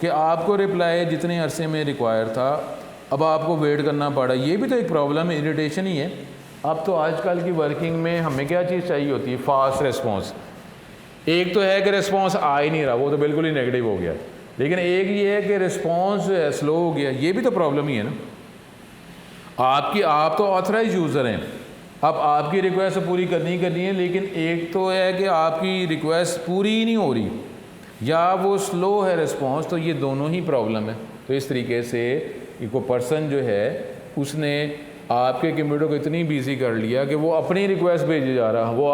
कि आपको रिप्लाई जितने अरसे में रिक्वायर था अब आपको वेट करना पड़ा। ये भी तो एक प्रॉब्लम है, इरिटेशन ही है। अब तो आजकल की वर्किंग में हमें क्या चीज़ चाहिए होती है, फास्ट रिस्पॉन्स। एक तो है कि रिस्पॉन्स आ ही नहीं रहा, वो तो बिल्कुल ही नेगेटिव हो गया, लेकिन एक ये है कि रिस्पॉन्स जो है स्लो हो गया, ये भी तो प्रॉब्लम ही है ना। आप तो ऑथराइज यूज़र हैं, अब आपकी रिक्वेस्ट पूरी करनी है, लेकिन एक तो है कि आपकी रिक्वेस्ट पूरी ही नहीं हो रही या वो स्लो है रिस्पॉन्स, तो ये दोनों ही प्रॉब्लम है। तो इस तरीके से कोई पर्सन जो है उसने आपके कंप्यूटर को इतनी बिजी कर लिया कि वो अपनी रिक्वेस्ट भेजे जा रहा है, वो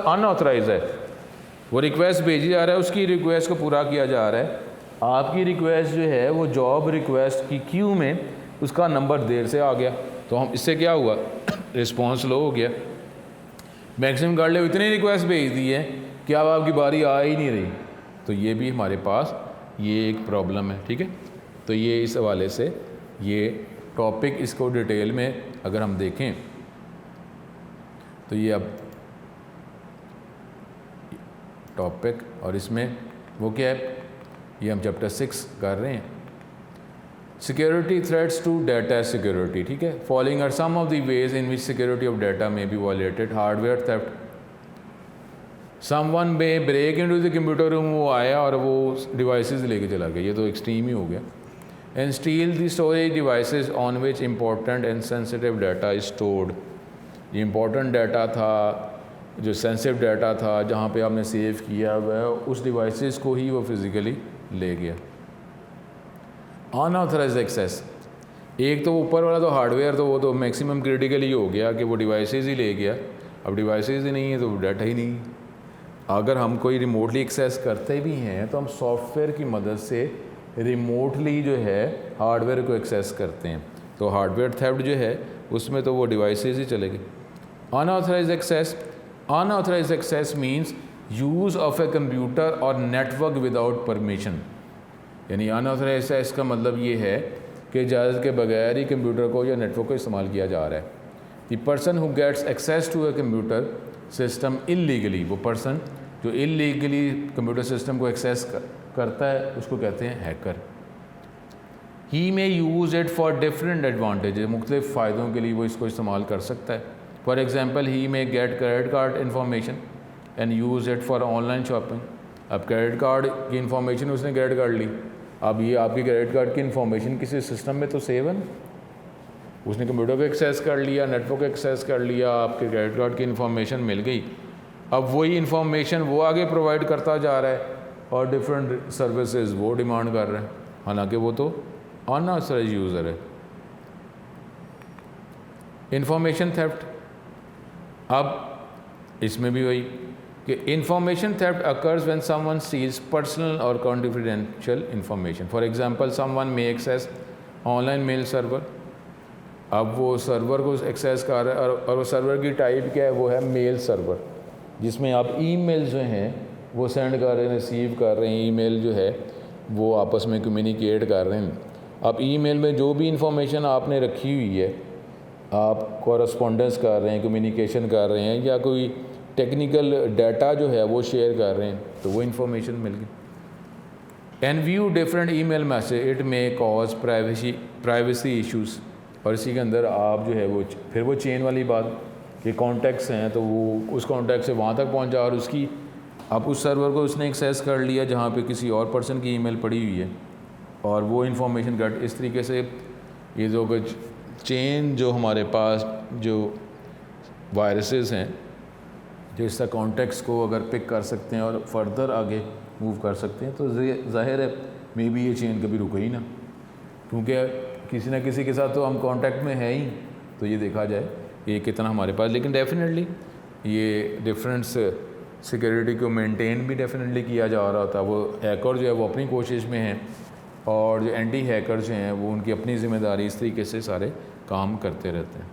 अनऑथराइज है, वो रिक्वेस्ट भेजी जा रहा है, उसकी रिक्वेस्ट को पूरा किया जा रहा है। आपकी रिक्वेस्ट जो है वो जॉब रिक्वेस्ट की क्यू में उसका नंबर देर से आ गया, तो हम इससे क्या हुआ, रिस्पॉन्स लो हो गया। मैक्सिमम कर ले इतनी रिक्वेस्ट भेज दी है कि अब आपकी बारी आ ही नहीं रही, तो ये भी हमारे पास ये एक प्रॉब्लम है, ठीक है। तो ये इस हवाले से ये टॉपिक, इसको डिटेल में अगर हम देखें तो ये अब टॉपिक, और इसमें वो क्या है, ये हम चैप्टर 6 कर रहे हैं, security threats to data security, ठीक है। Following are some of the ways in which security of data may be violated. Hardware theft, someone may break into the computer room, वो आया और वो डिवाइसेस लेके चला गया, ये तो एक्सट्रीम ही हो गया। And steel the storage devices on which important and sensitive data is stored. ये इंपॉर्टेंट डाटा था, जो सेंसिटिव डाटा था, जहाँ पे आपने सेव किया हुआ है, उस डिवाइसेस को ही वो फिज़िकली ले गया। अनऑथराइज्ड एक्सेस, एक तो ऊपर वाला तो हार्डवेयर, तो वो तो मैक्सिमम क्रिटिकल ही हो गया कि वो डिवाइसेस ही ले गया। अब डिवाइसेस ही नहीं है तो डाटा ही नहीं। अगर हम कोई रिमोटली एक्सेस करते भी हैं तो हम सॉफ्टवेयर की मदद से रिमोटली जो है हार्डवेयर को एक्सेस करते हैं, तो हार्डवेयर थेफ्ट जो है उसमें तो वो डिवाइसेस ही चले गए। Unauthorised access, unauthorised access means use of a computer और नेटवर्क विदाउट परमिशन। यानी अनऑथराइज्ड एक्सेस का मतलब ये है कि इजाज़त के बगैर ही कंप्यूटर को या नेटवर्क को इस्तेमाल किया जा रहा है। The person who gets access to a computer system illegally, वो पर्सन जो इलीगली कंप्यूटर सिस्टम को एक्सेस करता है उसको कहते हैं hacker. He may use it for different advantages, मुख्तलिफ फ़ायदों के लिए वो इसको इस्तेमाल कर सकता है। For example he may gate credit card information and use it for online shopping. अब क्रेडिट कार्ड की इन्फॉर्मेशन उसने क्रेडिट कार्ड ली, अब ये आपकी क्रेडिट कार्ड की इन्फॉर्मेशन किसी सिस्टम में तो सेव है ना, उसने कंप्यूटर को एक्सेस कर लिया, नेटवर्क को एक्सेस कर लिया, आपके क्रेडिट कार्ड की इन्फॉर्मेशन मिल गई। अब वही इन्फॉर्मेशन वो आगे प्रोवाइड करता जा रहा है और डिफरेंट सर्विसेज वो डिमांड कर रहे हैं, हालांकि वो तो अनऑथराइज्ड यूज़र है। इंफॉर्मेशन थेफ्ट, अब इसमें भी वही कि information theft occurs when someone steals personal और confidential information. For example someone may access online mail server, अब वो सर्वर को एक्सेस कर रहा है और वो सर्वर की टाइप क्या है, वो है मेल सर्वर, जिसमें आप ईमेल जो हैं वो सेंड कर रहे हैं, रिसीव कर रहे हैं, ईमेल जो है वो आपस में कम्युनिकेट कर रहे हैं। अब ईमेल में जो भी इंफॉर्मेशन आपने रखी हुई है, आप कॉरस्पॉन्डेंस कर रहे हैं, कम्युनिकेशन कर रहे हैं या कोई टेक्निकल डाटा जो है वो शेयर कर रहे हैं, तो वो इंफॉर्मेशन मिल गई। And view different email message it may cause privacy issues, और इसी के अंदर आप जो है वो फिर वो चेन वाली बात कि कॉन्टैक्ट्स हैं तो वो उस कॉन्टैक्ट से वहाँ तक पहुँचा और उसकी आप उस सर्वर को उसने एक्सेस कर लिया जहाँ पे किसी और पर्सन की ईमेल पड़ी हुई है और वो इंफॉर्मेशन गट। इस तरीके से ये जो कुछ चेन जो हमारे पास जो वायरसेस हैं जो इसका कॉन्टेक्ट्स को अगर पिक कर सकते हैं और फर्दर आगे मूव कर सकते हैं, तो ज़ाहिर है मे बी ये चेन कभी रुके ही ना, क्योंकि किसी न किसी के साथ तो हम कांटेक्ट में है ही। तो ये देखा जाए ये कितना हमारे पास, लेकिन डेफिनेटली ये डिफरेंस सिक्योरिटी को मेंटेन भी डेफिनेटली किया जा रहा था। वो हैकर जो है वो अपनी कोशिश में हैं और जो एंटी हैकर जो हैं वो उनकी अपनी ज़िम्मेदारी इस तरीके से सारे काम करते रहते हैं।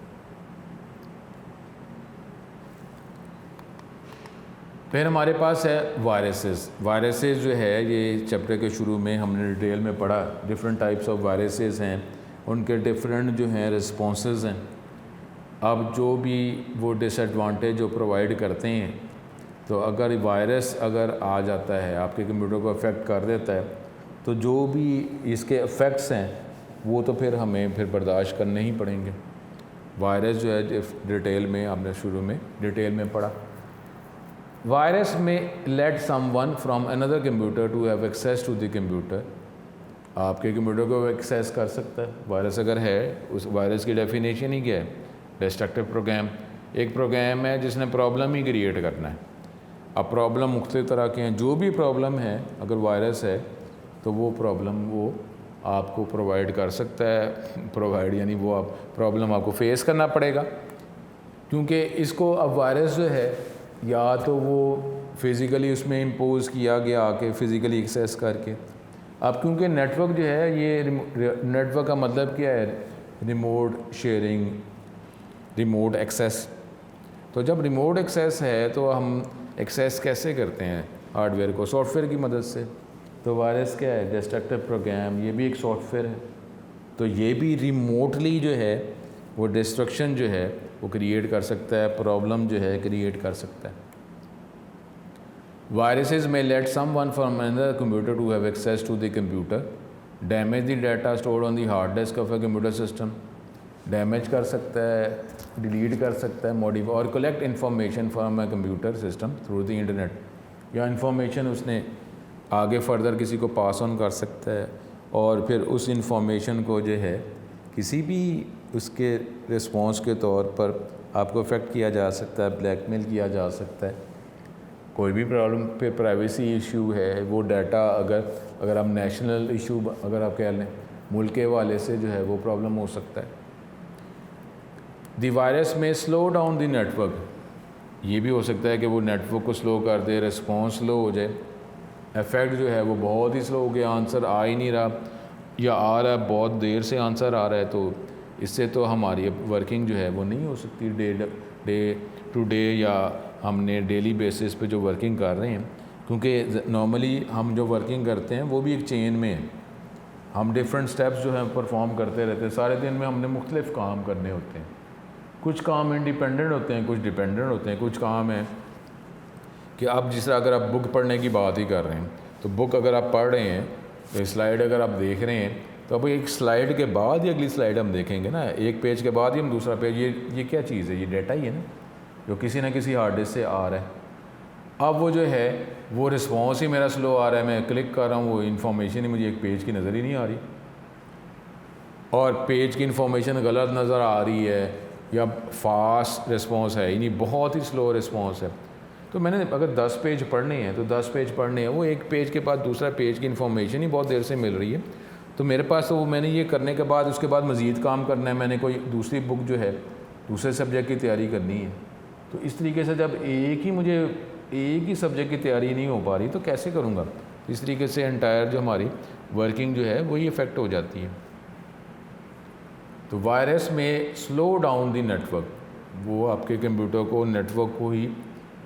फिर हमारे पास है वायरसेस। वायरसेस जो है ये चैप्टर के शुरू में हमने डिटेल में पढ़ा, डिफरेंट टाइप्स ऑफ वायरसेस हैं, उनके डिफरेंट जो हैं रिस्पॉन्सेज हैं। अब जो भी वो डिसएडवांटेज जो प्रोवाइड करते हैं, तो अगर वायरस अगर आ जाता है आपके कंप्यूटर को अफेक्ट कर देता है, तो जो भी इसके इफ़ेक्ट्स हैं वो तो फिर हमें फिर बर्दाश्त करने ही पड़ेंगे। वायरस जो है डिटेल में आपने शुरू में डिटेल में पढ़ा। Virus may let someone from another computer to have access to the computer, आपके कंप्यूटर को एक्सेस कर सकता है। वायरस अगर है, उस वायरस की डेफिनेशन ही क्या है, डिस्ट्रक्टिव प्रोग्राम। एक प्रोग्राम है जिसने प्रॉब्लम ही क्रिएट करना है। अब प्रॉब्लम मुख्तलिफ तरह के हैं, जो भी प्रॉब्लम है अगर वायरस है तो वो प्रॉब्लम वो आपको प्रोवाइड कर सकता है। प्रोवाइड यानी वो आप प्रॉब्लम आपको फेस करना पड़ेगा, क्योंकि इसको अब वायरस जो है या तो वो फिज़िकली उसमें इम्पोज किया गया आके फ़िज़िकली एक्सेस करके। अब क्योंकि नेटवर्क जो है ये नेटवर्क का मतलब क्या है, रिमोट शेयरिंग, रिमोट एक्सेस। तो जब रिमोट एक्सेस है तो हम एक्सेस कैसे करते हैं हार्डवेयर को, सॉफ्टवेयर की मदद से। तो वायरस क्या है, डिस्ट्रक्टिव प्रोग्राम, ये भी एक सॉफ्टवेयर है। तो ये भी रिमोटली जो है वो डिस्ट्रक्शन जो है वो क्रिएट कर सकता है, प्रॉब्लम जो है क्रिएट कर सकता है। Viruses may let someone from another computer to have access to the computer, damage the data stored on the hard disk of a computer system, damage कर सकता है, डिलीट कर सकता है, मॉडिफाई और collect information from a computer system through the internet, या information उसने आगे फर्दर किसी को पास ऑन कर सकता है और फिर उस इंफॉर्मेशन को जो है किसी भी उसके रिस्पॉन्स के तौर पर आपको अफेक्ट किया जा सकता है, ब्लैकमेल किया जा सकता है। कोई भी प्रॉब्लम पे प्राइवेसी इशू है, वो डाटा अगर हम नेशनल इशू अगर आप कह लें मुल्क के हवाले से जो है वो प्रॉब्लम हो सकता है। दी वायरस में स्लो डाउन दी नेटवर्क, ये भी हो सकता है कि वो नेटवर्क को स्लो कर दे, रिस्पॉन्स स्लो हो जाए, इफेक्ट जो है वो बहुत ही स्लो हो गया, आंसर आ ही नहीं रहा या आ रहा है बहुत देर से आंसर आ रहा है, तो इससे तो हमारी वर्किंग जो है वो नहीं हो सकती डे टू डे या हमने डेली बेसिस पे जो वर्किंग कर रहे हैं। क्योंकि नॉर्मली हम जो वर्किंग करते हैं वो भी एक चेन में है, हम डिफरेंट स्टेप्स जो है परफॉर्म करते रहते हैं। सारे दिन में हमने मुख्तलिफ काम करने होते हैं, कुछ काम इंडिपेंडेंट होते हैं, कुछ डिपेंडेंट होते हैं। कुछ काम है कि आप जिस तरह अगर आप बुक पढ़ने की बात ही कर रहे हैं, तो बुक अगर आप पढ़ रहे हैं तो स्लाइड अगर आप देख रहे हैं तो अब एक स्लाइड के बाद ही अगली स्लाइड हम देखेंगे ना, एक पेज के बाद ही हम दूसरा पेज। ये क्या चीज़ है? ये डाटा ही है ना, जो किसी ना किसी हार्ड डिस्क से आ रहा है। अब वो जो है वो रिस्पॉन्स ही मेरा स्लो आ रहा है, मैं क्लिक कर रहा हूँ, वो इन्फॉर्मेशन ही मुझे एक पेज की नज़र ही नहीं आ रही, और पेज की इन्फॉर्मेशन गलत नज़र आ रही है, या फास्ट रिस्पॉन्स है ही नहीं, बहुत ही स्लो रिस्पॉन्स है। तो मैंने अगर 10 पेज पढ़ने हैं तो 10 पेज पढ़ने हैं, वो एक पेज के बाद दूसरा पेज की इन्फॉर्मेशन ही बहुत देर से मिल रही है। तो मेरे पास तो वो मैंने ये करने के बाद उसके बाद मज़ीद काम करना है, मैंने कोई दूसरी बुक जो है दूसरे सब्जेक्ट की तैयारी करनी है। तो इस तरीके से जब एक ही सब्जेक्ट की तैयारी नहीं हो पा रही तो कैसे करूँगा? इस तरीके से एंटायर जो हमारी वर्किंग जो है वही इफ़ेक्ट हो जाती है। तो वायरस में स्लो डाउन दी नेटवर्क, वो आपके कंप्यूटर को, नेटवर्क को ही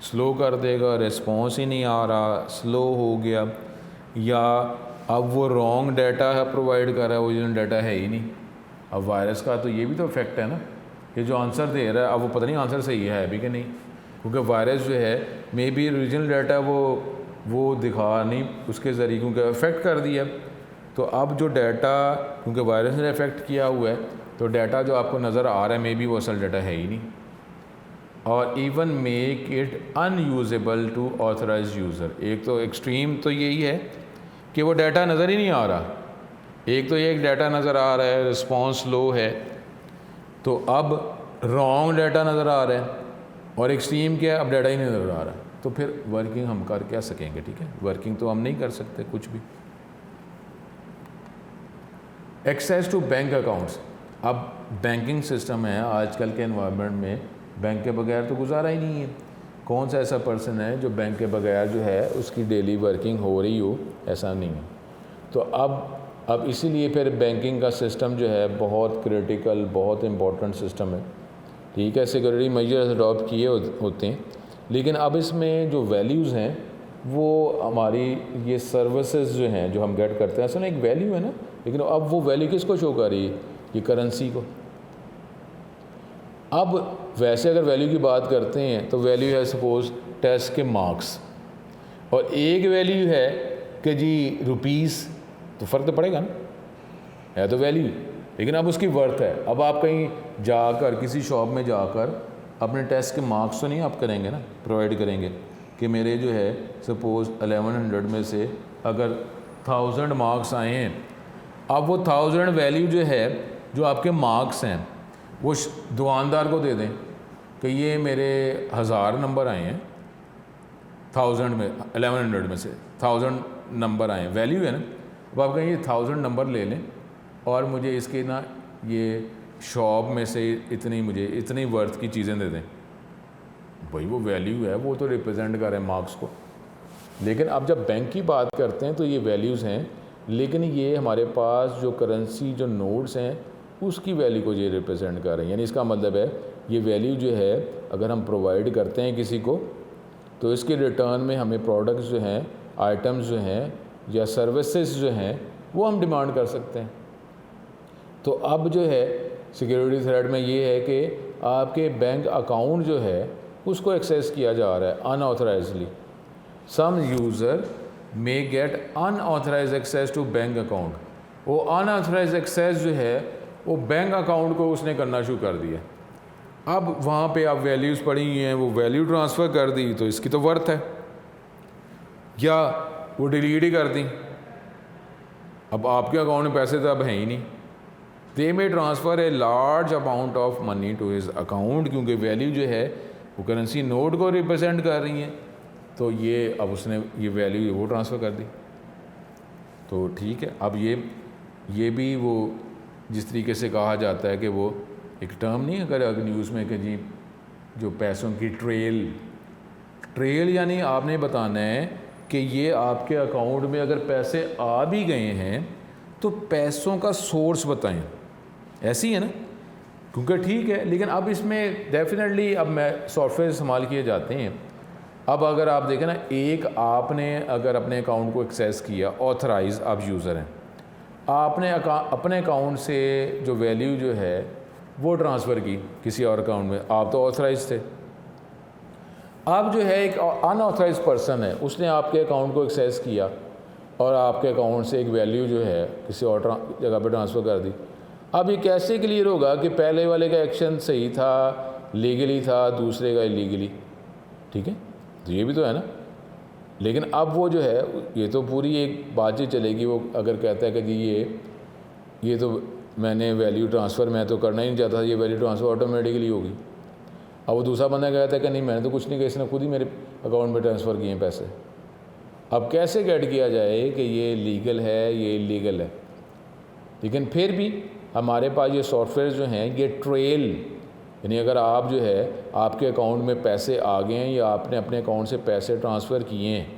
स्लो कर देगा, रिस्पॉन्स ही नहीं आ रहा, स्लो हो गया, या अब वो रॉन्ग डाटा है प्रोवाइड कर रहा है, ओरिजिनल डाटा है ही नहीं। अब वायरस का तो ये भी तो इफेक्ट है ना, ये जो आंसर दे रहा है अब वो पता नहीं आंसर सही है भी कि नहीं, क्योंकि वायरस जो है मे बी ओरिजिनल डाटा वो दिखा नहीं उसके ज़रिए, क्योंकि अफेक्ट कर दिया। तो अब जो डाटा, क्योंकि वायरस ने अफेक्ट किया हुआ है, तो डाटा जो आपको नज़र आ रहा है मे बी वो असल डाटा है ही नहीं, और even make it unusable to authorise user. एक तो एक्सट्रीम तो यही है कि वो डाटा नज़र ही नहीं आ रहा, एक तो ये एक डाटा नज़र आ रहा है, रिस्पॉन्स लो है, तो अब रॉन्ग डाटा नज़र आ रहा है, और एक्सट्रीम क्या है, अब डाटा ही नहीं नज़र आ रहा। तो फिर वर्किंग हम कर क्या सकेंगे? ठीक है, वर्किंग तो हम नहीं कर सकते कुछ भी। एक्सेस टू बैंक अकाउंट्स, अब बैंकिंग सिस्टम है आजकल के एनवायरनमेंट में, बैंक के बगैर तो गुजारा ही नहीं है। कौन सा ऐसा पर्सन है जो बैंक के बगैर जो है उसकी डेली वर्किंग हो रही हो? ऐसा नहीं है। तो अब इसीलिए फिर बैंकिंग का सिस्टम जो है बहुत क्रिटिकल, बहुत इम्पोर्टेंट सिस्टम है। ठीक है, सिक्योरिटी मेजर्स अडॉप्ट किए होते हैं, लेकिन अब इसमें जो वैल्यूज़ हैं वो हमारी ये सर्विसेज जो हैं जो हम गेट करते हैं, असल में एक वैल्यू है ना, लेकिन अब वो वैल्यू किसको शो कर रही है? ये करेंसी को। अब वैसे अगर वैल्यू की बात करते हैं तो वैल्यू है सपोज़ टेस्ट के मार्क्स, और एक वैल्यू है कि जी रुपीज़, तो फ़र्क तो पड़ेगा ना, है तो वैल्यू, लेकिन अब उसकी वर्थ है। अब आप कहीं जाकर किसी शॉप में जाकर अपने टेस्ट के मार्क्स तो नहीं आप करेंगे ना, प्रोवाइड करेंगे कि मेरे जो है सपोज़ 1100 में से अगर 1000 मार्क्स आए हैं, अब वो 1000 वैल्यू जो है, जो आपके मार्क्स हैं, वो दुकानदार को दे दें कि ये मेरे 1000 नंबर आए हैं, 1000 में 1100 में से 1000 नंबर आए हैं, वैल्यू है ना। अब आप कहें ये 1000 नंबर ले लें और मुझे इसके ना ये शॉप में से मुझे इतनी वर्थ की चीज़ें दे दें, भाई वो वैल्यू है, वो तो रिप्रेजेंट कर रहे हैं मार्क्स को। लेकिन अब जब बैंक की बात करते हैं तो ये वैल्यूज़ हैं, लेकिन ये हमारे पास जो करेंसी जो नोट्स हैं उसकी वैल्यू को ये रिप्रेजेंट कर रहे हैं। यानी इसका मतलब है ये वैल्यू जो है अगर हम प्रोवाइड करते हैं किसी को, तो इसके रिटर्न में हमें प्रोडक्ट्स जो हैं, आइटम्स जो हैं या सर्विसेज जो हैं वो हम डिमांड कर सकते हैं। तो अब जो है सिक्योरिटी थ्रेट में ये है कि आपके बैंक अकाउंट जो है उसको एक्सेस किया जा रहा है unauthorizedly. Some user may get unauthorize access to bank account. वो अनऑथराइज एक्सेस जो है वो बैंक अकाउंट को उसने करना शुरू कर दिया। अब वहाँ पे आप वैल्यूज़ पड़ी हुई हैं, वो वैल्यू ट्रांसफ़र कर दी तो इसकी तो वर्थ है, या वो डिलीट ही कर दी। अब आपके अकाउंट में पैसे तो अब हैं ही नहीं। They may transfer a large amount of money to his account, क्योंकि वैल्यू जो है वो करेंसी नोट को रिप्रेजेंट कर रही है, तो ये अब उसने ये वैल्यू वो ट्रांसफ़र कर दी। तो ठीक है, अब ये भी वो जिस तरीके से कहा जाता है कि वो एक टर्म नहीं है अगर न्यूज़ में कि जी जो पैसों की ट्रेल यानी आपने बताना है कि ये आपके अकाउंट में अगर पैसे आ भी गए हैं तो पैसों का सोर्स बताएं। ऐसी है ना, क्योंकि ठीक है, लेकिन अब इसमें डेफिनेटली अब मैं सॉफ्टवेयर इस्तेमाल किए जाते हैं। अब अगर आप देखें ना, एक आपने अगर अपने अकाउंट को एक्सेस किया, ऑथराइज आप यूज़र हैं, आपने अपने अकाउंट से जो वैल्यू जो है वो ट्रांसफ़र की किसी और अकाउंट में, आप तो ऑथराइज थे। अब जो है एक अनऑथराइज पर्सन है, उसने आपके अकाउंट को एक्सेस किया और आपके अकाउंट से एक वैल्यू जो है किसी और जगह पे ट्रांसफ़र कर दी। अब ये कैसे क्लियर होगा कि पहले वाले का एक्शन सही था, लीगली था, दूसरे का इलीगली? ठीक है, तो ये भी तो है ना। लेकिन अब वो जो है, ये तो पूरी एक बातचीत चलेगी। वो अगर कहता है कि जी ये तो मैंने वैल्यू ट्रांसफ़र मैं तो करना ही नहीं चाहता, ये वैल्यू ट्रांसफ़र ऑटोमेटिकली होगी। अब वो दूसरा बंदा कहता है कि नहीं मैंने तो कुछ नहीं किया, इसने खुद ही मेरे अकाउंट में ट्रांसफ़र किए हैं पैसे। अब कैसे गेट किया जाए कि ये लीगल है, ये इलीगल है? लेकिन फिर भी हमारे पास ये सॉफ्टवेयर जो हैं ये ट्रेल, यानी अगर आप जो है आपके अकाउंट में पैसे आ गए हैं या आपने अपने अकाउंट से पैसे ट्रांसफ़र किए हैं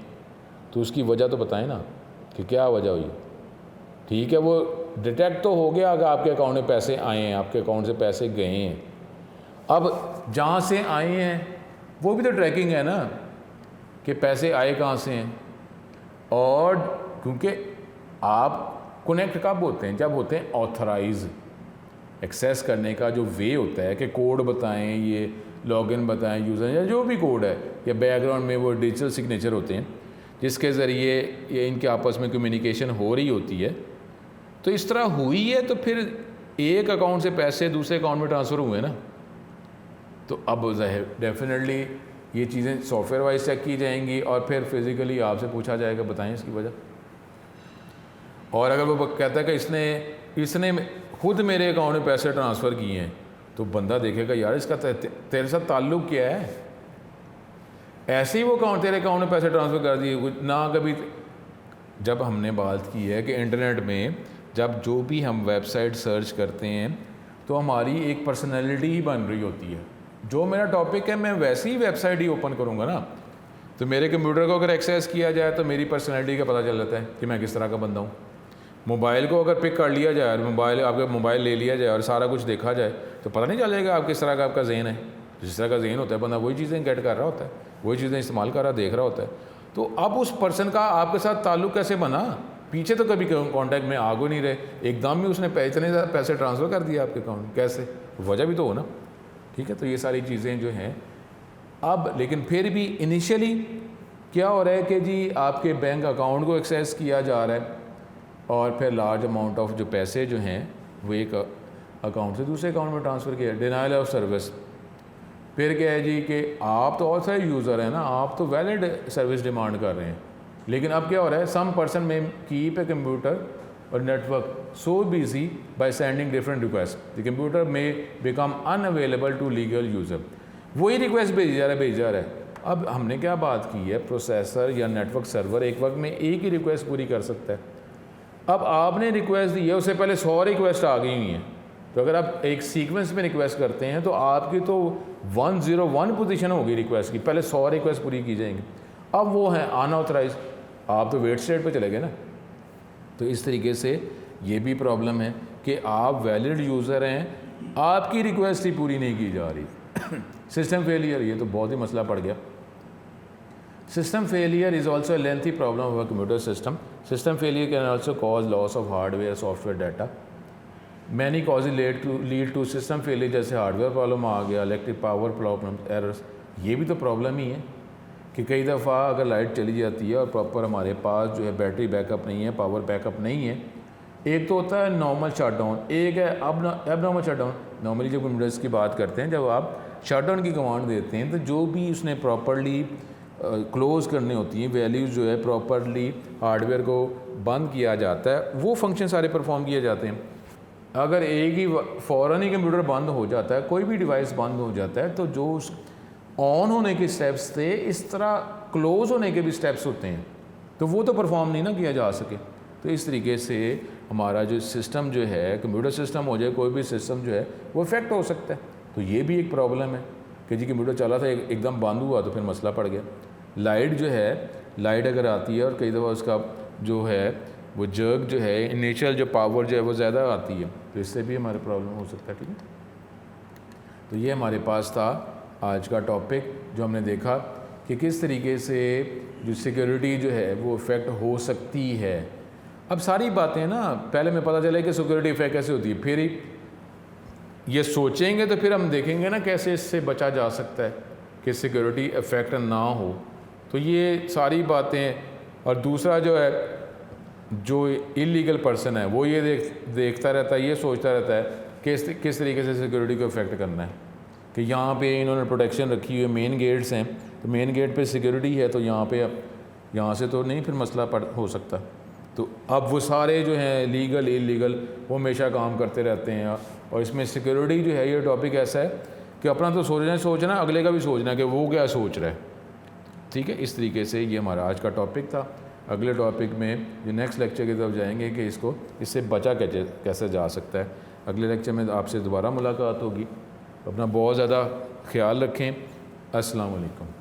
तो उसकी वजह तो बताएं ना कि क्या वजह हुई। ठीक है, वो डिटेक्ट तो हो गया अगर आपके अकाउंट में पैसे आए हैं, आपके अकाउंट से पैसे गए हैं। अब जहाँ से आए हैं वो भी तो ट्रैकिंग है ना कि पैसे आए कहाँ से हैं। और क्योंकि आप कनेक्ट कब होते हैं? जब होते हैं ऑथराइज। एक्सेस करने का जो वे होता है कि कोड बताएं, ये लॉगिन बताएं यूज़र, या जो भी कोड है, या बैकग्राउंड में वो डिजिटल सिग्नेचर होते हैं जिसके ज़रिए ये इनके आपस में कम्युनिकेशन हो रही होती है। तो इस तरह हुई है तो फिर एक अकाउंट से पैसे दूसरे अकाउंट में ट्रांसफ़र हुए ना। तो अब डेफिनेटली ये चीज़ें सॉफ्टवेयर वाइज चेक की जाएंगी और फिर फिज़िकली आपसे पूछा जाएगा बताएं इसकी वजह। और अगर वो कहता है कि इसने खुद मेरे अकाउंट में पैसे ट्रांसफ़र किए हैं तो बंदा देखेगा यार इसका तेरे साथ ताल्लुक़ क्या है, ऐसे ही वो अकाउंट तेरे अकाउंट में पैसे ट्रांसफ़र कर दिए कुछ ना कभी। जब हमने बात की है कि इंटरनेट में जब जो भी हम वेबसाइट सर्च करते हैं तो हमारी एक पर्सनैलिटी ही बन रही होती है। जो मेरा टॉपिक है मैं वैसी ही वेबसाइट ही ओपन करूँगा ना। तो मेरे कंप्यूटर को अगर एक्सेस किया जाए तो मेरी पर्सनैलिटी का पता चल जाता है कि मैं किस तरह का बंदा हूँ। मोबाइल को अगर पिक कर लिया जाए और आपका मोबाइल ले लिया जाए और सारा कुछ देखा जाए तो पता नहीं चलेगा आप किस तरह का आपका ज़हन है। जिस तरह का ज़हन होता है बंदा वही चीज़ें गेट कर रहा होता है, वही चीज़ें इस्तेमाल कर रहा, देख रहा होता है। तो अब उस पर्सन का आपके साथ ताल्लुक़ कैसे बना? पीछे तो कभी कॉन्टैक्ट में आगो नहीं रहे, एकदम ही उसने इतने ज़्यादा पैसे ट्रांसफ़र कर दिए आपके अकाउंट में, कैसे? वजह भी तो हो ना। ठीक है, तो ये सारी चीज़ें जो हैं अब, लेकिन फिर भी इनिशियली क्या हो रहा है कि जी आपके बैंक अकाउंट को एक्सेस किया जा रहा है और फिर लार्ज अमाउंट ऑफ जो पैसे जो हैं वो एक अकाउंट से दूसरे अकाउंट में ट्रांसफ़र किया। Denial of service. फिर क्या है जी कि आप तो ऑथराइज यूज़र हैं ना, आप तो वैलिड सर्विस डिमांड कर रहे हैं। लेकिन अब क्या हो रहा है, some person may keep a computer और network so busy by sending different request, the computer may become unavailable to legal user. वही रिक्वेस्ट भेजा रहा है। अब हमने क्या बात की है, प्रोसेसर या नेटवर्क सर्वर एक वक्त में एक ही रिक्वेस्ट पूरी कर सकता है। अब आपने रिक्वेस्ट दी है, उससे पहले 100 रिक्वेस्ट आ गई हुई हैं। तो अगर आप एक सीक्वेंस में रिक्वेस्ट करते हैं तो आपकी तो 101 पोजीशन होगी रिक्वेस्ट की, पहले 100 रिक्वेस्ट पूरी की जाएंगी। अब वो हैं अनऑथराइज, आप तो वेट स्टेट पे चले गए ना। तो इस तरीके से ये भी प्रॉब्लम है कि आप वैलिड यूज़र हैं, आपकी रिक्वेस्ट ही पूरी नहीं की जा रही। सिस्टम फेलियर, ये तो बहुत ही मसला पड़ गया। System failure is also a lengthy problem of a computer system. System failure can also cause loss of hardware, software data. Many causes lead to system failure, जैसे हार्डवेयर प्रॉब्लम आ गया, electric power problem, errors. ये भी तो problem ही है कि कई दफ़ा अगर लाइट चली जाती है और प्रॉपर हमारे पास जो है बैटरी बैकअप नहीं है, पावर बैकअप नहीं है। एक तो होता है नॉर्मल शटडाउन, एक है एबनॉर्मल शटडाउन। नॉर्मली जब कंप्यूटर्स की बात करते हैं, जब आप शटडाउन की कमांड देते हैं तो जो भी उसने प्रॉपरली क्लोज़ करनी होती हैं वैल्यूज़, जो है प्रॉपरली हार्डवेयर को बंद किया जाता है, वो फंक्शन सारे परफॉर्म किए जाते हैं। अगर एक ही फ़ौरन ही कंप्यूटर बंद हो जाता है, कोई भी डिवाइस बंद हो जाता है, तो जो उस ऑन होने के स्टेप्स थे, इस तरह क्लोज़ होने के भी स्टेप्स होते हैं, तो वो तो परफॉर्म नहीं ना किया जा सके। तो इस तरीके से हमारा जो सिस्टम जो है, कंप्यूटर सिस्टम हो जाए, कोई भी सिस्टम जो है वो इफेक्ट हो सकता है। तो ये भी एक प्रॉब्लम है कि जी कंप्यूटर चला था, एकदम बंद हुआ तो फिर मसला पड़ गया। लाइट जो है, लाइट अगर आती है और कई दफ़ा उसका जो है वो जर्क जो है, इनिशियल जो पावर जो है वो ज़्यादा आती है, तो इससे भी हमारे प्रॉब्लम हो सकता है। ठीक है, तो ये हमारे पास था आज का टॉपिक, जो हमने देखा कि किस तरीके से जो सिक्योरिटी जो है वो इफ़ेक्ट हो सकती है। अब सारी बातें ना पहले में पता चले कि सिक्योरिटी इफेक्ट कैसे होती है, फिर ही ये सोचेंगे तो फिर हम देखेंगे ना कैसे इससे बचा जा सकता है कि सिक्योरिटी इफेक्ट ना हो। तो ये सारी बातें, और दूसरा जो है जो इलीगल पर्सन है वो ये देखता रहता है, ये सोचता रहता है कि किस तरीके से सिक्योरिटी को इफेक्ट करना है, कि यहाँ पे इन्होंने प्रोटेक्शन रखी हुई है, मेन गेट्स हैं, तो मेन गेट पे सिक्योरिटी है, तो यहाँ से तो नहीं फिर मसला हो सकता। तो अब वो सारे जो हैं लीगल इलीगल वो हमेशा काम करते रहते हैं। और इसमें सिक्योरिटी जो है ये टॉपिक ऐसा है कि अपना तो सोचना अगले का भी सोचना है कि वो क्या सोच रहा है। ठीक है, इस तरीके से ये हमारा आज का टॉपिक था। अगले टॉपिक में ये नेक्स्ट लेक्चर की तरफ जाएंगे कि इससे बचा कैसे जा सकता है। अगले लेक्चर में आपसे दोबारा मुलाकात होगी। अपना बहुत ज़्यादा ख्याल रखें। अस्सलाम वालेकुम।